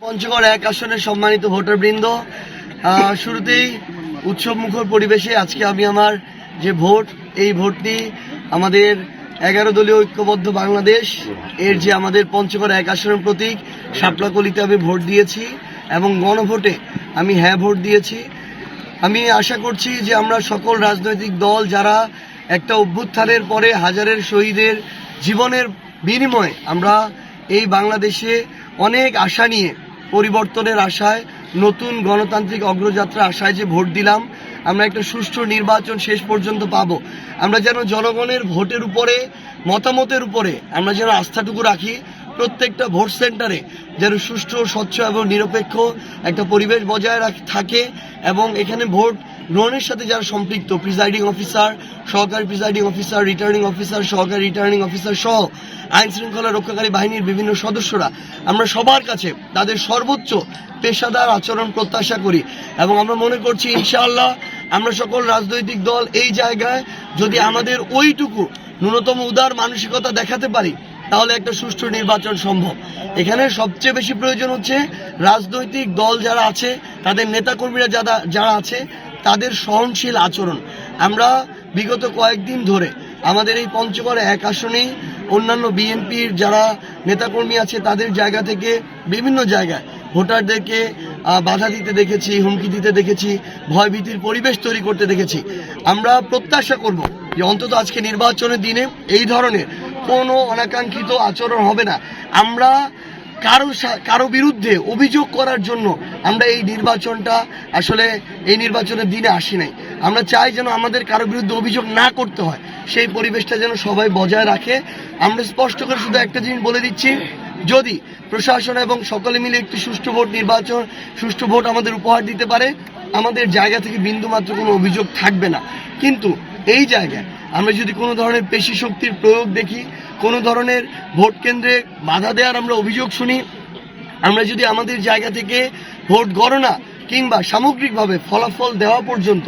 পঞ্চগড় এক আসনের সম্মানিত ভোটারবৃন্দ, শুরুতেই উৎসব মুখর পরিবেশে আজকে আমি আমার যে ভোট, এই ভোটটি আমাদের 11 দলীয় ঐক্যবদ্ধ বাংলাদেশ এর যে আমাদের পঞ্চগড় এক আসনের প্রতীক শাপলাকলিতে আমি ভোট দিয়েছি এবং গণভোটে আমি হ্যাঁ ভোট দিয়েছি। আমি আশা করছি যে আমরা সকল রাজনৈতিক দল যারা একটা অভ্যুত্থানের পরে হাজারের শহীদের জীবনের বিনিময়ে আমরা এই বাংলাদেশে অনেক আশা নিয়ে, পরিবর্তনের আশায়, নতুন গণতান্ত্রিক অগ্রযাত্রা আশায় যে ভোট দিলাম, আমরা একটা সুষ্ঠু নির্বাচন শেষ পর্যন্ত পাবো। আমরা যেন জনগণের ভোটের উপরে, মতামতের উপরে আমরা যেন আস্থাটুকু রাখি। প্রত্যেকটা ভোট সেন্টারে যেন সুষ্ঠু, স্বচ্ছ এবং নিরপেক্ষ একটা পরিবেশ বজায় থাকে এবং এখানে ভোট গ্রহণের সাথে যারা সম্পৃক্ত, প্রিজাইডিং অফিসার, সহকারী প্রিজাইডিং অফিসার, রিটার্নিং অফিসার, সহকারী রিটার্নিং অফিসার সহ আইন শৃঙ্খলা রক্ষাকারী বাহিনীর বিভিন্ন সদস্যরা, আমরা সবার কাছে তাদের সর্বোচ্চ পেশাদার আচরণ প্রত্যাশা করি এবং আমরা মনে করছি ইনশাআল্লাহ আমরা সকল রাজনৈতিক দল এই জায়গায় যদি আমাদের ওইটুকু ন্যূনতম উদার মানসিকতা দেখাতে পারি, তাহলে একটা সুষ্ঠু নির্বাচন সম্ভব। এখানে সবচেয়ে বেশি প্রয়োজন হচ্ছে রাজনৈতিক দল যারা আছে, তাদের নেতাকর্মীরা যারা আছে, তাদের সহনশীল আচরণ। আমরা বিগত কয়েকদিন ধরে আমাদের এই পঞ্চগড় এক আসনেই অন্যান্য বিএনপির যারা নেতাকর্মী আছে তাদের জায়গা থেকে বিভিন্ন জায়গায় ভোটারদেরকে বাধা দিতে দেখেছি, হুমকি দিতে দেখেছি, ভয়ভীতির পরিবেশ তৈরি করতে দেখেছি। আমরা প্রত্যাশা করব যে অন্তত আজকে নির্বাচনের দিনে এই ধরনের কোনো অনাকাঙ্ক্ষিত আচরণ হবে না। আমরা কারো বিরুদ্ধে অভিযোগ করার জন্য আমরা এই নির্বাচনটা আসলে এই নির্বাচনের দিনে আসি নাই। আমরা চাই যেন আমাদের কারো বিরুদ্ধে অভিযোগ না করতে হয়, সেই পরিবেশটা যেন সবাই বজায় রাখে। আমরা স্পষ্ট করে শুধু একটা জিনিস বলে দিচ্ছি, যদি প্রশাসন এবং সকলে মিলে একটি সুষ্ঠু ভোট আমাদের উপহার দিতে পারে, আমাদের জায়গা থেকে বিন্দুমাত্র কোনো অভিযোগ থাকবে না। কিন্তু এই জায়গায় আমরা যদি কোনো ধরনের পেশি শক্তির প্রয়োগ দেখি, কোনো ধরনের ভোট কেন্দ্রে বাধা দেওয়ার আমরা অভিযোগ শুনি, আমরা যদি আমাদের জায়গা থেকে ভোট গণনা কিংবা সামগ্রিকভাবে ফলাফল দেওয়া পর্যন্ত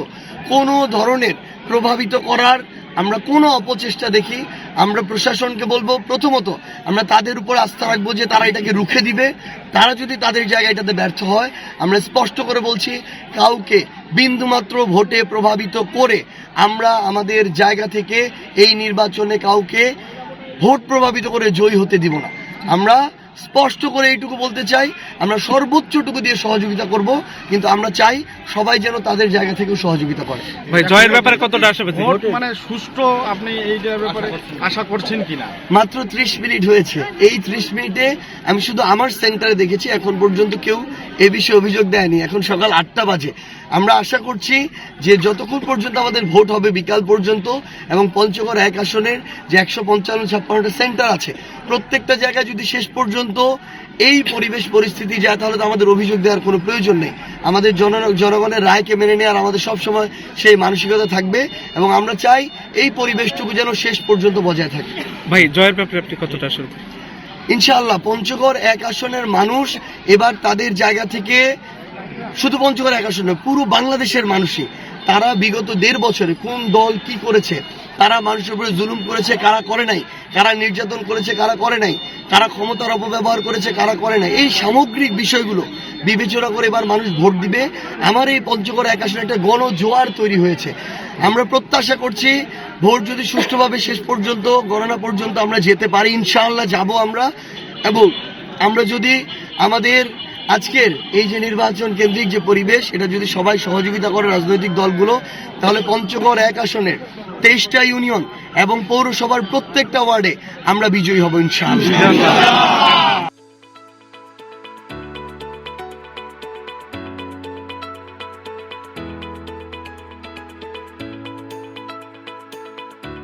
কোনো ধরনের প্রভাবিত করার আমরা কোনো অপচেষ্টা দেখি, আমরা প্রশাসনকে বলবো প্রথমত আমরা তাদের উপর আস্থা রাখবো যে তারা এটাকে রুখে দিবে। তারা যদি তাদের জায়গায় এটাতে ব্যর্থ হয়, আমরা স্পষ্ট করে বলছি কাউকে বিন্দুমাত্র ভোটে প্রভাবিত করে আমরা আমাদের জায়গা থেকে এই নির্বাচনে কাউকে ভোট প্রভাবিত করে জয়ী হতে দিব না। আমরা স্পষ্ট করে এইটুকু বলতে চাই, আমরা সর্বোচ্চটুকু দিয়ে সহযোগিতা করব, কিন্তু আমরা চাই সবাই যেন তাদের জায়গা থেকেও সহযোগিতা করে। ভাই, জয়ের ব্যাপারে কতটা আশাবাদী? ভোট মানে সুষ্ঠু আপনি এইটার ব্যাপারে আশা করছেন কিনা? মাত্র 30 মিনিট হয়েছে। এই 30 মিনিটে আমি শুধু আমার সেন্টারে দেখেছি, এখন পর্যন্ত কেউ এ বিষয়ে অভিযোগ দেয়নি। এখন সকাল 8টা বাজে। আমরা আশা করছি যে যতক্ষণ পর্যন্ত আমাদের ভোট হবে বিকাল পর্যন্ত, এবং পঞ্চগড় এক আসনের যে 155-56টা সেন্টার আছে, প্রত্যেকটা জায়গায় যদি শেষ পর্যন্ত এই পরিবেশ পরিস্থিতি যায়, তাহলে তো আমাদের অভিযোগ দেওয়ার কোনো প্রয়োজন নেই। আমাদের জনগণের রায়কে মেনে নেওয়ার আমাদের সবসময় সেই মানসিকতা থাকবে এবং আমরা চাই এই পরিবেশটুকু যেন শেষ পর্যন্ত বজায় থাকে। ভাই, জয়ের ব্যাপারে আপনি কতটা আশা? ইনশাআল্লাহ পঞ্চগড় এক আসনের মানুষ এবার তাদের জায়গা থেকে, শুধু পঞ্চগড় এক আসনে পুরো বাংলাদেশের মানুষই, তারা বিগত 1.5 বছরে কোন দল কি করেছে, তারা মানুষের উপরে জুলুম করেছে, কারা করে নাই, কারা নির্যাতন করেছে, কারা করে নাই, কারা ক্ষমতার অপব্যবহার করেছে, কারা করে নাই, এই সামগ্রিক বিষয়গুলো বিবেচনা করে এবার মানুষ ভোট দিবে। আমার এই পঞ্চগড় এক আসনে একটা গণজোয়ার তৈরি হয়েছে। আমরা প্রত্যাশা করছি ভোট যদি সুষ্ঠুভাবে শেষ পর্যন্ত, গণনা পর্যন্ত আমরা যেতে পারি, ইনশাআল্লাহ যাব আমরা। এবং আমরা যদি আমাদের আজকের এই যে নির্বাচন কেন্দ্রিক যে পরিবেশ, এটা যদি সবাই সহযোগিতা করে রাজনৈতিক দলগুলো, তাহলে পঞ্চগড় এক আসনের 23টা ইউনিয়ন এবং পৌরসভার প্রত্যেকটা ওয়ার্ডে আমরা বিজয়ী হব ইনশাআল্লাহ।